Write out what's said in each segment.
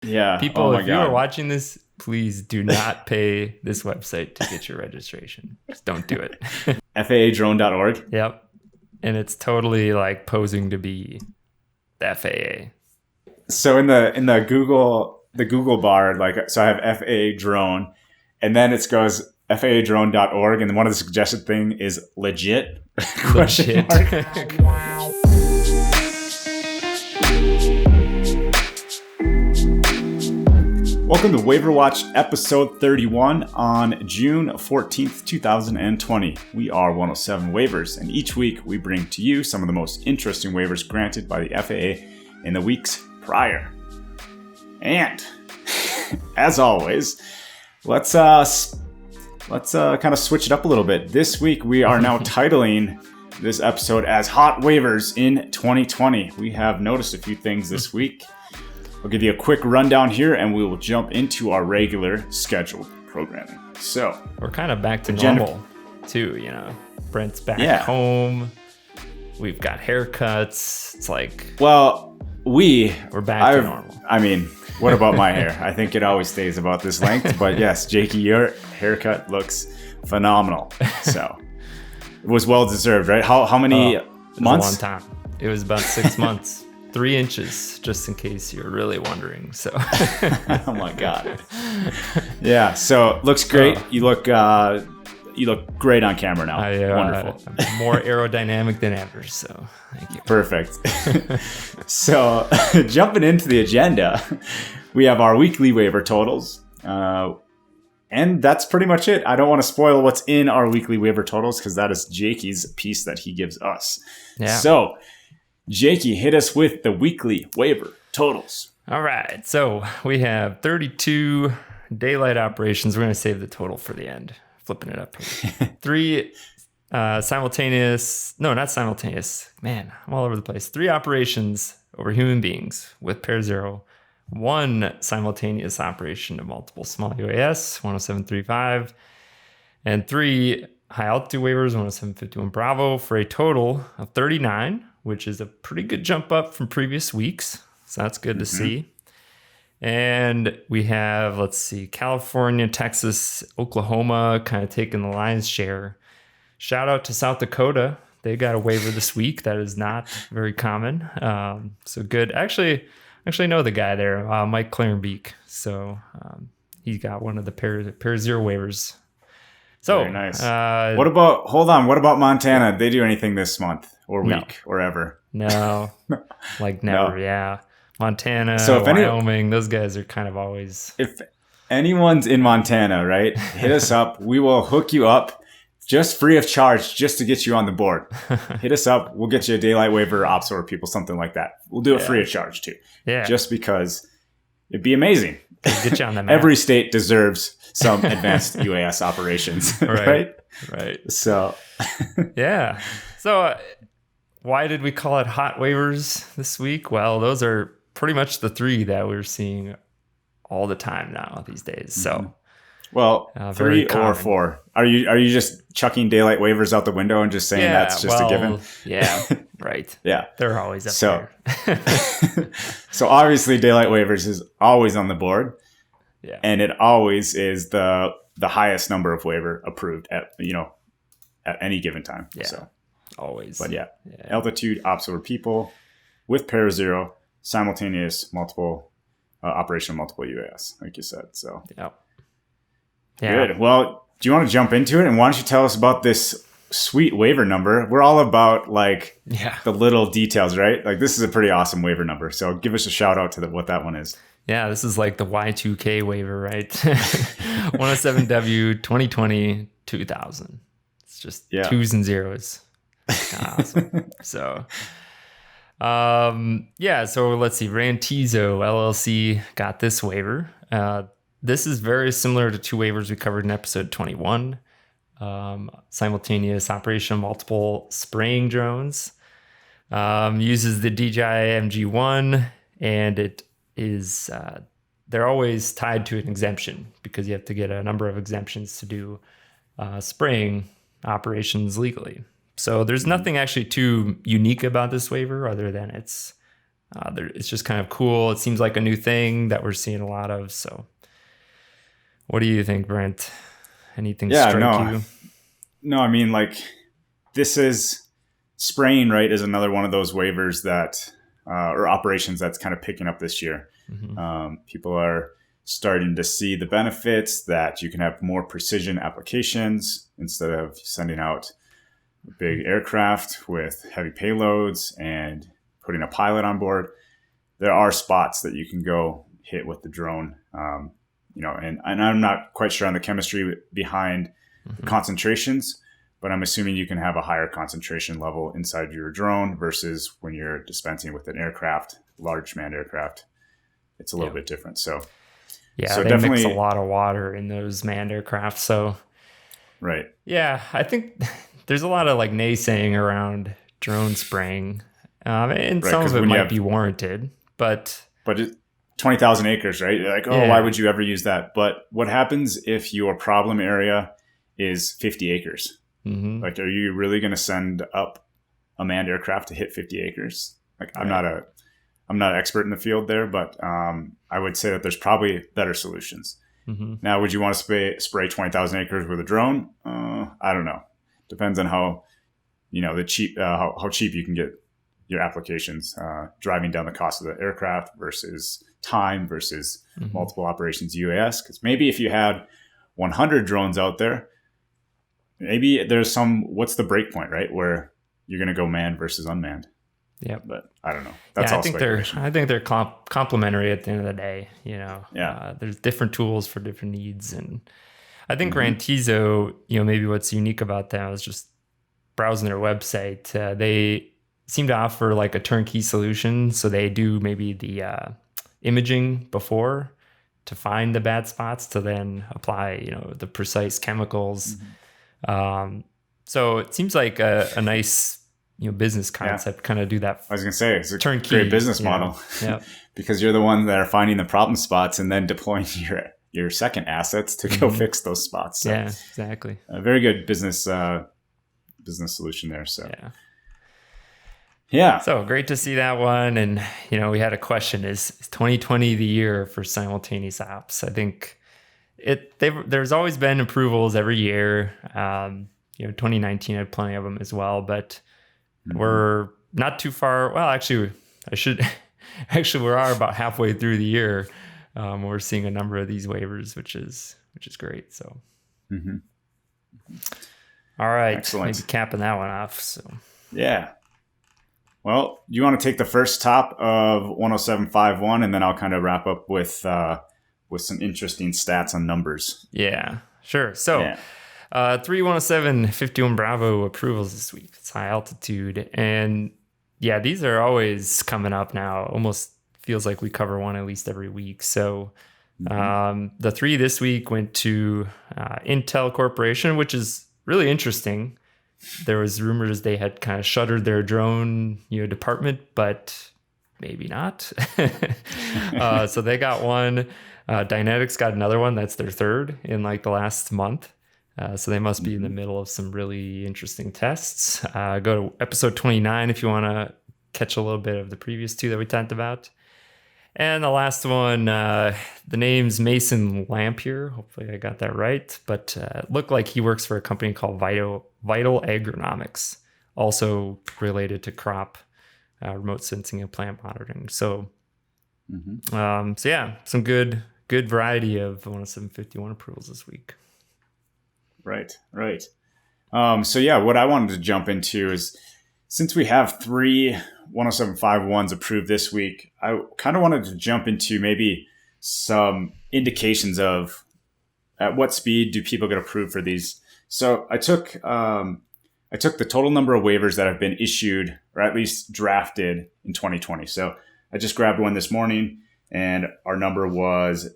Yeah. People, Oh my if you are God. watching this, please do not pay this website to get your registration. Just don't do it. FAAdrone.org. Yep. And it's totally like posing to be the FAA. So in the Google bar, like, so I have FAA drone, and then it goes FAAdrone.org, and one of the suggested thing is legit. Legit. Welcome to Waiver Watch episode 31 on June 14th, 2020. We are 107 Waivers, and each week we bring to you some of the most interesting waivers granted by the FAA in the weeks prior. And as always, let's kind of switch it up a little bit. This week we are now titling this episode as Hot Waivers in 2020. We have noticed a few things this week. I'll give you a quick rundown here, and we will jump into our regular scheduled programming. So we're kind of back to normal too, you know. Brent's back home. We've got haircuts. It's like, well, we're back to normal. I mean, what about my hair? I think it always stays about this length. But yes, Jakey, your haircut looks phenomenal. So it was well deserved, right? How many months? A long time. It was about 6 months. 3 inches, just in case you're really wondering. So, oh my God, yeah. So looks great. You look great on camera now. Wonderful. I'm more aerodynamic than ever. So thank you. Perfect. So jumping into the agenda, we have our weekly waiver totals, and that's pretty much it. I don't want to spoil what's in our weekly waiver totals because that is Jakey's piece that he gives us. Yeah. So, Jakey, hit us with the weekly waiver totals. All right. So we have 32 daylight operations. We're going to save the total for the end. Flipping it up here. 3 simultaneous. No, not simultaneous. Man, I'm all over the place. 3 operations over human beings with ParaZero. 1 simultaneous operation of multiple small UAS, 107.35. And 3 high altitude waivers, 107.51 Bravo, for a total of 39. Which is a pretty good jump up from previous weeks. So that's good to see. And we have, let's see, California, Texas, Oklahoma kind of taking the lion's share. Shout out to South Dakota. They got a waiver this week. That is not very common. So good. Actually know the guy there, Mike Clarenbeek. So he got one of the ParaZero waivers. So very nice. What about Montana? Did they do anything this month or week or ever? No, like never. No. Yeah, Montana, Wyoming, those guys are kind of always. If anyone's in Montana, right, hit us up. We will hook you up just free of charge, just to get you on the board. Hit us up. We'll get you a daylight waiver, ops or people, something like that. We'll do it free of charge too. Yeah, just because it'd be amazing. Get you on the map. Every state deserves some advanced UAS operations, right? So, yeah. So, why did we call it hot waivers this week? Well, those are pretty much the 3 that we're seeing all the time now these days. So, well, 3 or 4. Are you just chucking daylight waivers out the window and just saying that's just a given? Yeah, right. Yeah, they're always up there. So obviously, daylight waivers is always on the board. Yeah, and it always is the highest number of waiver approved at any given time. Yeah, so always. But yeah, altitude ops over people with ParaZero, simultaneous multiple operation multiple UAS, like you said. So yeah. Good. Well, do you want to jump into it? And why don't you tell us about this sweet waiver number? We're all about the little details, right? Like, this is a pretty awesome waiver number. So give us a shout out to what that one is. Yeah, this is like the Y2K waiver, right? 107W 2020-2000. It's just 2s and 0s. Awesome. So, so let's see. Rantizo LLC got this waiver. This is very similar to 2 waivers we covered in episode 21. Simultaneous operation of multiple spraying drones. Uses the DJI MG1, and it is they're always tied to an exemption because you have to get a number of exemptions to do spraying operations legally. So there's nothing actually too unique about this waiver other than it's It's just kind of cool. It seems like a new thing that we're seeing a lot of. So what do you think, Brent? Anything strike you? No, I mean, like, this is spraying, right, is another one of those waivers that, or operations that's kind of picking up this year. People are starting to see the benefits that you can have more precision applications instead of sending out big aircraft with heavy payloads and putting a pilot on board. There are spots that you can go hit with the drone, and I'm not quite sure on the chemistry behind the concentrations, but I'm assuming you can have a higher concentration level inside your drone versus when you're dispensing with an aircraft, large manned aircraft. It's a little bit different. So they definitely mix a lot of water in those manned aircraft. So right. Yeah, I think there's a lot of like naysaying around drone spraying, and some of it might be warranted, but 20,000 acres, right? You're like, why would you ever use that? But what happens if your problem area is 50 acres? Like, are you really going to send up a manned aircraft to hit 50 acres? Like, I'm not an expert in the field there, but I would say that there's probably better solutions. Now, would you want to spray 20,000 acres with a drone? I don't know. Depends on how cheap you can get your applications, driving down the cost of the aircraft versus time versus multiple operations UAS. Because maybe if you had 100 drones out there, maybe there's what's the break point, right? Where you're going to go manned versus unmanned. Yeah, but I don't know. That's all speculation. I think they're complementary at the end of the day. There's different tools for different needs, and I think Rantizo, maybe what's unique about them is just browsing their website. They seem to offer like a turnkey solution, so they do maybe the imaging before to find the bad spots to then apply, the precise chemicals. So it seems like a nice business concept, kind of do that. I was going to say, it's a turnkey, great business model because you're the ones that are finding the problem spots and then deploying your second assets to go fix those spots. So, yeah, exactly. A very good business solution there. So, yeah. So great to see that one. And, we had a question, is 2020 the year for simultaneous ops? I think there's always been approvals every year. 2019 had plenty of them as well, but we're not too far. Well, actually, we are about halfway through the year. We're seeing a number of these waivers, which is great. So, all right, excellent. Maybe capping that one off. So, yeah. Well, you want to take the first top of 107.51, and then I'll kind of wrap up with some interesting stats on numbers. Yeah, sure. So. 317.51 Bravo approvals this week. It's high altitude. And these are always coming up now. Almost feels like we cover one at least every week. So the 3 this week went to Intel Corporation, which is really interesting. There was rumors they had kind of shuttered their drone department, but maybe not. So they got one. Dynetics got another one. That's their third in like the last month. So they must be in the middle of some really interesting tests. Go to episode 29 if you want to catch a little bit of the previous 2 that we talked about. And the last one, the name's Mason Lampier. Hopefully I got that right. But it looked like he works for a company called Vital Agronomics, also related to crop remote sensing and plant monitoring. So, some good variety of 107.51 approvals this week. Right. What I wanted to jump into is, since we have 3 107.51s approved this week, I kind of wanted to jump into maybe some indications of at what speed do people get approved for these. So I took the total number of waivers that have been issued or at least drafted in 2020. So I just grabbed one this morning, and our number was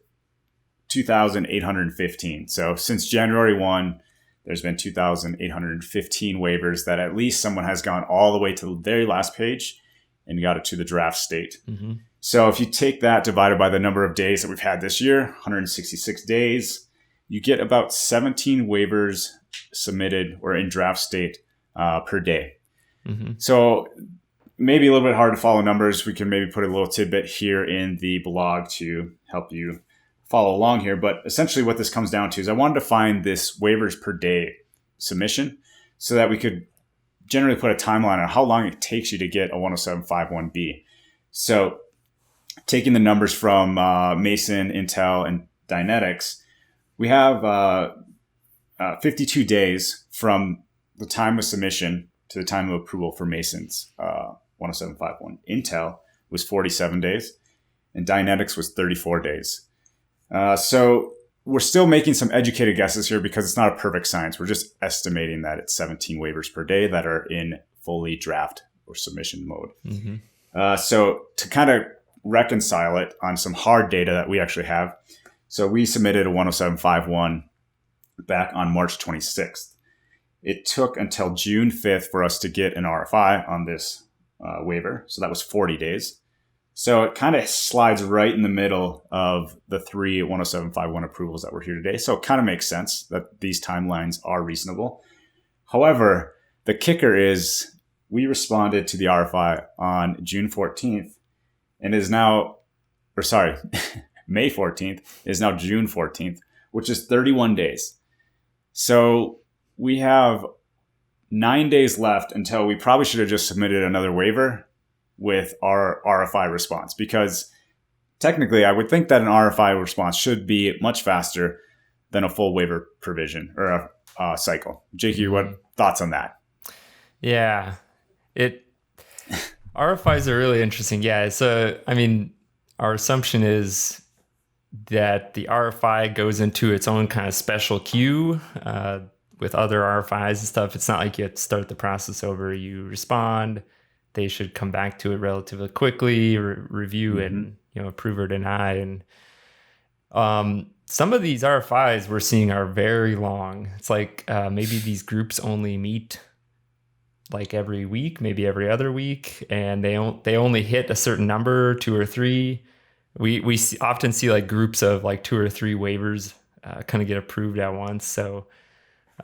2,815. So since January 1, there's been 2,815 waivers that at least someone has gone all the way to the very last page and got it to the draft state. So if you take that divided by the number of days that we've had this year, 166 days, you get about 17 waivers submitted or in draft state per day. So maybe a little bit hard to follow numbers. We can maybe put a little tidbit here in the blog to help you follow along here. But essentially what this comes down to is I wanted to find this waivers per day submission so that we could generally put a timeline on how long it takes you to get a 107.51b. So taking the numbers from Mason, Intel, and Dynetics, we have 52 days from the time of submission to the time of approval for Mason's 107.51. Intel was 47 days, and Dynetics was 34 days. So we're still making some educated guesses here because it's not a perfect science. We're just estimating that it's 17 waivers per day that are in fully draft or submission mode. Mm-hmm. So to kind of reconcile it on some hard data that we actually have, so we submitted a 107.51 back on March 26th. It took until June 5th for us to get an RFI on this waiver. So that was 40 days. So it kind of slides right in the middle of the 3 107.51 approvals that were here today. So it kind of makes sense that these timelines are reasonable. However, the kicker is we responded to the RFI on June 14th and is now, or sorry, May 14th is now June 14th, which is 31 days. So we have 9 days left until we probably should have just submitted another waiver with our RFI response, because technically I would think that an RFI response should be much faster than a full waiver provision or a cycle. Jakey, what thoughts on that? Yeah, RFIs are really interesting. Yeah, so I mean, our assumption is that the RFI goes into its own kind of special queue with other RFIs and stuff. It's not like you have to start the process over. You respond, they should come back to it relatively quickly, review and approve or deny. And some of these RFIs we're seeing are very long. It's like maybe these groups only meet like every week, maybe every other week, and they only hit a certain number, 2 or 3. We often see like groups of like 2 or 3 waivers kind of get approved at once. So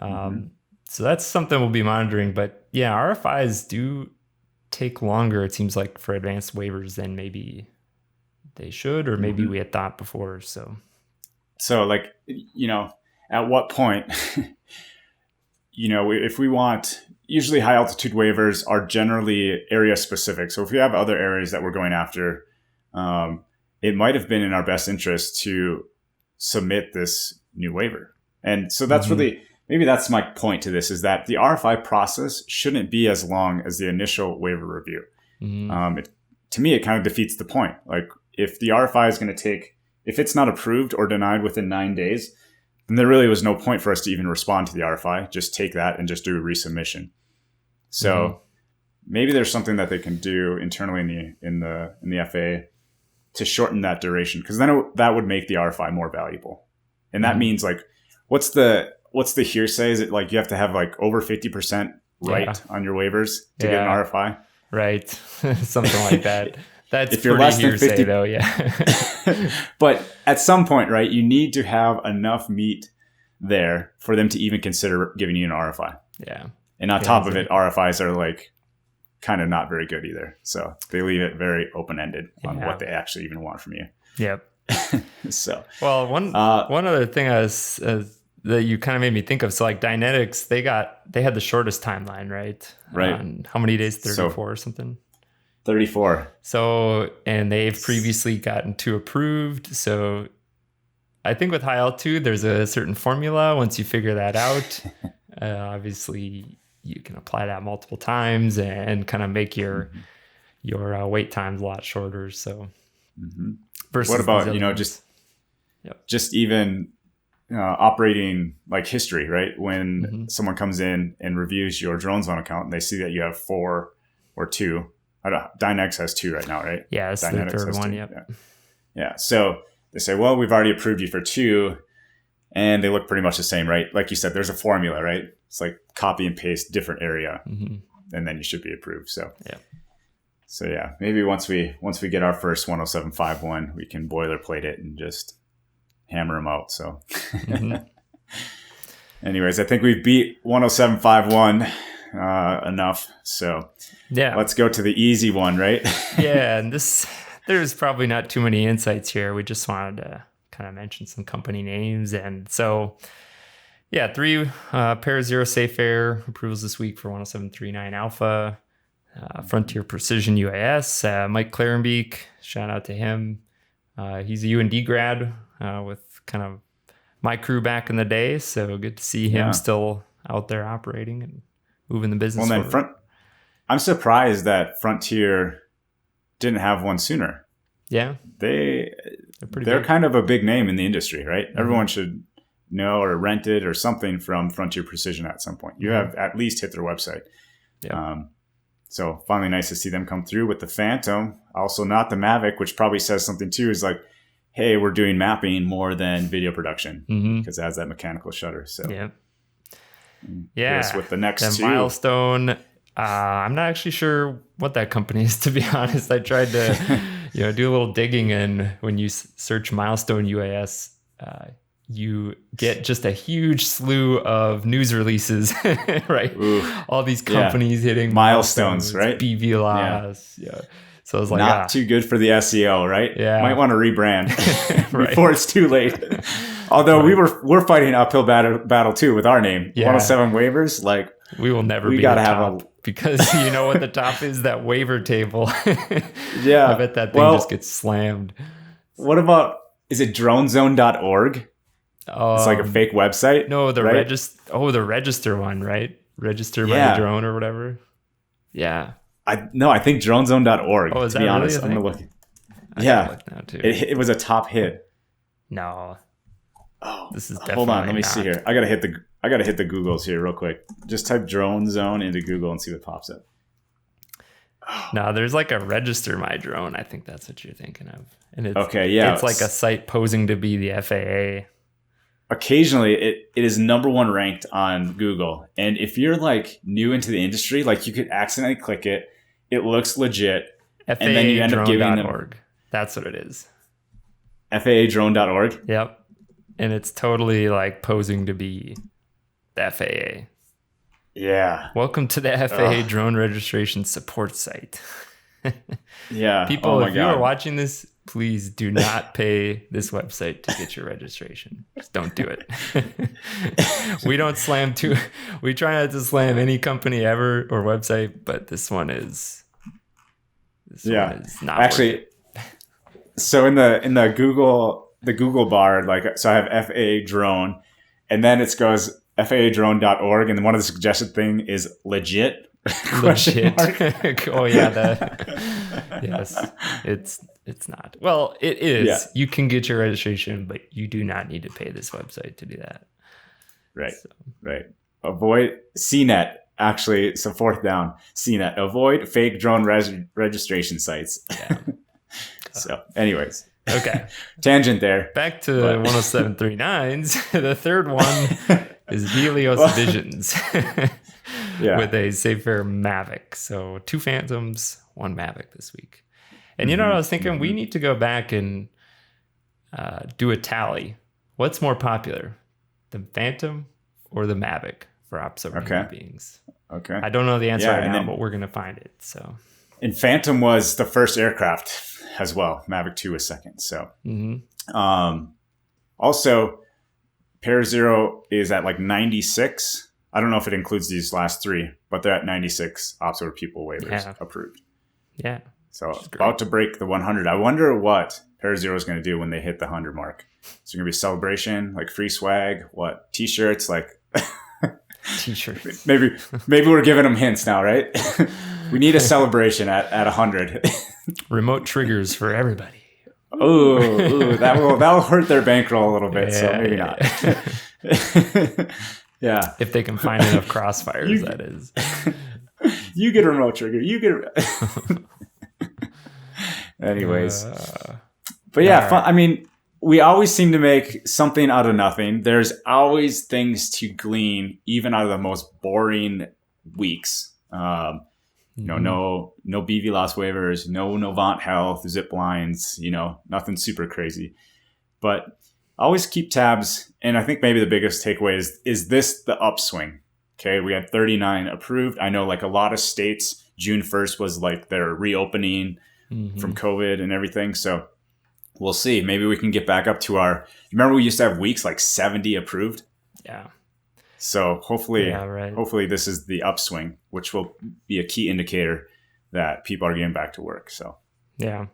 so that's something we'll be monitoring. But yeah, RFIs do take longer, it seems like, for advanced waivers than maybe they should, or maybe we had thought before. So like, at what point, if we want, usually high altitude waivers are generally area specific. So if we have other areas that we're going after, it might have been in our best interest to submit this new waiver. And so that's really, maybe that's my point to this, is that the RFI process shouldn't be as long as the initial waiver review. To me, it kind of defeats the point. Like, if the RFI is going to take, if it's not approved or denied within 9 days, then there really was no point for us to even respond to the RFI. Just take that and just do a resubmission. So maybe there's something that they can do internally in the FAA to shorten that duration, because then that would make the RFI more valuable. And that means, like, what's the hearsay? Is it like you have to have like over 50% right on your waivers to get an RFI? Right. Something like that. That's if you're pretty less than hearsay 50, though, yeah. But at some point, right, you need to have enough meat there for them to even consider giving you an RFI. Yeah. And on top of it, RFIs are like kind of not very good either. So they leave it very open-ended on what they actually even want from you. Yep. So, well, one other thing that you kind of made me think of. So like Dynetics, they had the shortest timeline, right? Right. How many days? 34 or something? 34. So, and they've previously gotten 2 approved. So I think with high altitude, there's a certain formula. Once you figure that out, obviously you can apply that multiple times and kind of make your wait times a lot shorter. So versus what about, just even operating like history, right? When someone comes in and reviews your drone zone account and they see that you have 4 or 2. Dynex has 2 right now, right? Yeah, it's the third one. Yep. Yeah. So they say, well, we've already approved you for 2, and they look pretty much the same, right? Like you said, there's a formula, right? It's like copy and paste different area, and then you should be approved. So yeah, maybe once we get our first 107.51, we can boilerplate it and just hammer them out. So anyways, I think we've beat 107.51. enough. So Yeah. let's go to the easy one, right? Yeah, and there's probably not too many insights here. We just wanted to kind of mention some company names. And so, yeah, 3 ParaZero Safe Air approvals this week for 10739 Alpha. Frontier Precision UAS. Mike Clarenbeek, shout out to him. He's a UND grad with kind of my crew back in the day. So good to see him still out there operating and moving the business forward. I'm surprised that Frontier didn't have one sooner. Yeah. They're kind of a big name in the industry, right? Mm-hmm. Everyone should know or rent it or something from Frontier Precision at some point. You have at least hit their website. Yeah. So finally nice to see them come through with the Phantom. Also not the Mavic, which probably says something too, is like, hey, we're doing mapping more than video production because it has that mechanical shutter. So yeah. With the next two. Milestone, I'm not actually sure what that company is, to be honest. I tried to do a little digging, and when you search Milestone UAS, you get just a huge slew of news releases, right? Ooh, all these companies hitting milestones, right? BVLOS, So I was like, not too good for the SEO, right? Yeah, might want to rebrand before it's too late. Although we're fighting an uphill battle too with our name, 107 Waivers. Like we will never be gotta have because you know what the top is, that waiver table. I bet that thing just gets slammed. What about, is it dronezone.org? It's like a fake website. No, the register one, right? Register by drone or whatever. Yeah. I think dronezone.org. Oh, is to that be honest, really a thing? I'm gonna look. Yeah, look now too. It was a top hit. No. Oh, this is definitely hold on. Let me see here. I gotta hit the Googles here real quick. Just type drone zone into Google and see what pops up. No, there's like a register my drone. I think that's what you're thinking of. And it's it's like a site posing to be the FAA. Occasionally it is number 1 ranked on Google. And if you're like new into the industry, like you could accidentally click it. It looks legit. FAA and then you end up giving them. That's what it is. FAAdrone.org. Yep. And it's totally like posing to be the FAA. Yeah. Welcome to the FAA drone registration support site. Yeah. People, if you are watching this, please do not pay this website to get your registration. Just don't do it. We don't slam we try not to slam any company ever or website, but this one is one is not actually. So in the Google bar, like, so I have FAA drone, and then it goes FAAdrone.org, and then one of the suggested thing is legit. Legit. Oh yeah, yes. It's not. Well, it is. Yeah. You can get your registration, but you do not need to pay this website to do that. Right. So. Right. Avoid CNET. Actually, so fourth down, CNET. Avoid fake drone registration sites. Yeah. So, anyways. Okay. Tangent there. Back to 10739s. The third one is Helios Visions. With a Safe Air Mavic. So 2 Phantoms, 1 Mavic this week. And you know what I was thinking? We need to go back and do a tally. What's more popular, the Phantom or the Mavic for observing human beings? Okay. I don't know the answer right now, but we're going to find it. So. And Phantom was the first aircraft as well. Mavic 2 was second. So, also, ParaZero is at like 96. I don't know if it includes these last 3, but they're at 96 observer people waivers approved. Yeah. So about to break the 100. I wonder what ParaZero is going to do when they hit the 100 mark. Is there going to be a celebration, like free swag? What? T-shirts? Like T-shirts. Maybe we're giving them hints now, right? We need a celebration at 100. Remote triggers for everybody. Ooh, that will hurt their bankroll a little bit. So maybe not. Yeah. If they can find enough crossfires, that is. You get a remote trigger. You get Anyways. But yeah, fun. I mean, we always seem to make something out of nothing. There's always things to glean, even out of the most boring weeks. No BVLOS waivers, no Novant Health, zip lines, nothing super crazy. But always keep tabs. And I think maybe the biggest takeaway is this the upswing? Okay, we had 39 approved. I know like a lot of states, June 1st was like their reopening from COVID and everything. So we'll see. Maybe we can get back up to remember we used to have weeks like 70 approved? Yeah. So hopefully this is the upswing, which will be a key indicator that people are getting back to work. So yeah.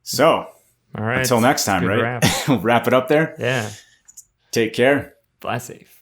So all right. Until next time, right? Wrap. We'll wrap it up there. Yeah. Take care. Fly safe.